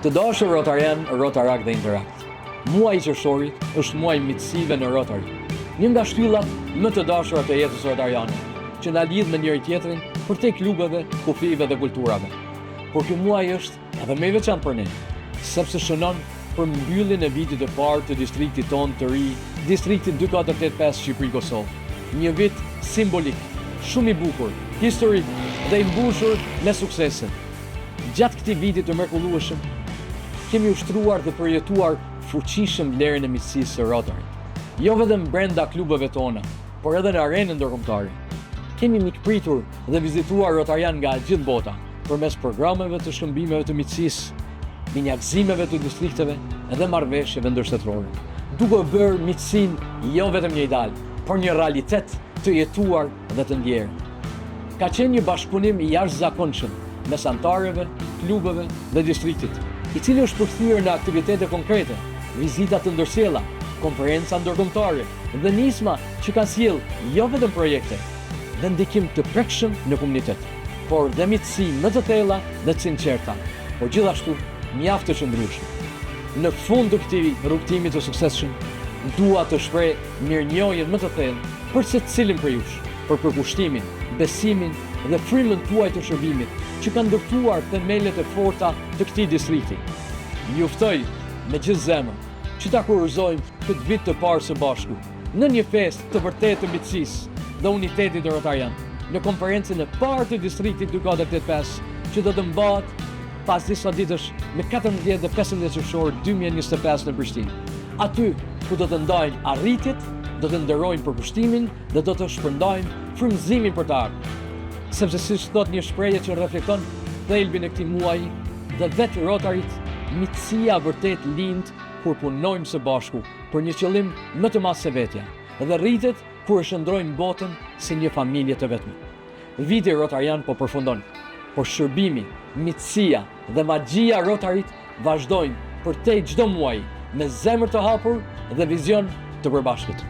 Të dashur Rotarian, Rotarak dhe Interakt. Muaji i qershorit është muaji i miqësive në Rotary. Një nga shtyllat më të dashura të jetës rotariane, që na lidh me njëri tjetrin përtej klubeve, kufive dhe kulturave. Por ky muaj është edhe më i veçantë për ne, sepse shënon për mbylljen e vitit të parë të distriktit tonë të ri, distrikti 2485 Shqipëri-Kosovë. Një vit simbolik, shumë i bukur, historik dhe i mbushur me suksese. Gjatë këtij viti të mrekullueshëm, kemi ushtruar dhe përjetuar fuqishëm vlerën e miqësisë së Rotary. Jo vetëm brenda klubeve tona, por edhe në arenën ndërkombëtare. Kemi mikpritur dhe vizituar Rotarian nga gjithë bota, përmes programeve të shkëmbimeve të miqësisë, minjagëzimeve të distrikteve dhe marrëveshjeve ndërshtetërore, duke bërë miqësinë jo vetëm një ideal, por një realitet të jetuar dhe të ndjerë. Ka qenë një bashkëpunim i jashtëzakonshëm mes antarëve, klubeve dhe distriktit, i cili është përkthyer në aktivitete konkrete, vizita të ndërsjella, konferenca ndërkombëtare dhe nisma që kanë sjellë jo vetëm projekte dhe ndikim të prekshëm në komunitet, por dhe miqësi më të thella dhe të sinqerta, por gjithashtu mjaft të qëndrueshme. Në fund të këtij rrugtimi të suksesshëm, dua të shpreh mirënjohjen më të thellë për secilin prej jush, për përkushtimin, besimin dhe frymën tuaj të shërbimit që kanë ndërtuar themelet e forta të këtij distrikti. Ju ftoj me gjithë zemër që ta kurorëzojmë këtë vit të parë së bashku në një festë të vërtetë të miqësisë dhe unitetit të Rotarian, në konferencën e parë të distriktit 2485 që do të mbahet pas disa ditësh me 14 dhe 15 qershor 2025 në Prishtinë. Aty ku do të ndajmë arritjet, do të nderojmë përkushtimin dhe do të shpërndajmë frymëzimin për të ardhmen. Sepse siç thot një shprehje që reflekton thelbin e këtij muaji, dhe vetë Rotarit, miqësia vërtet lind kur punojmë së bashku për një qëllim më të madh se vetja, dhe rritet kur e shndrojmë botën si një familje të vetme. Viti Rotarian po përfundon, por shërbimi, miqësia dhe magjia Rotarit vazhdojnë përtej çdo muaji me zemër të hapur dhe vizion të përbashkët.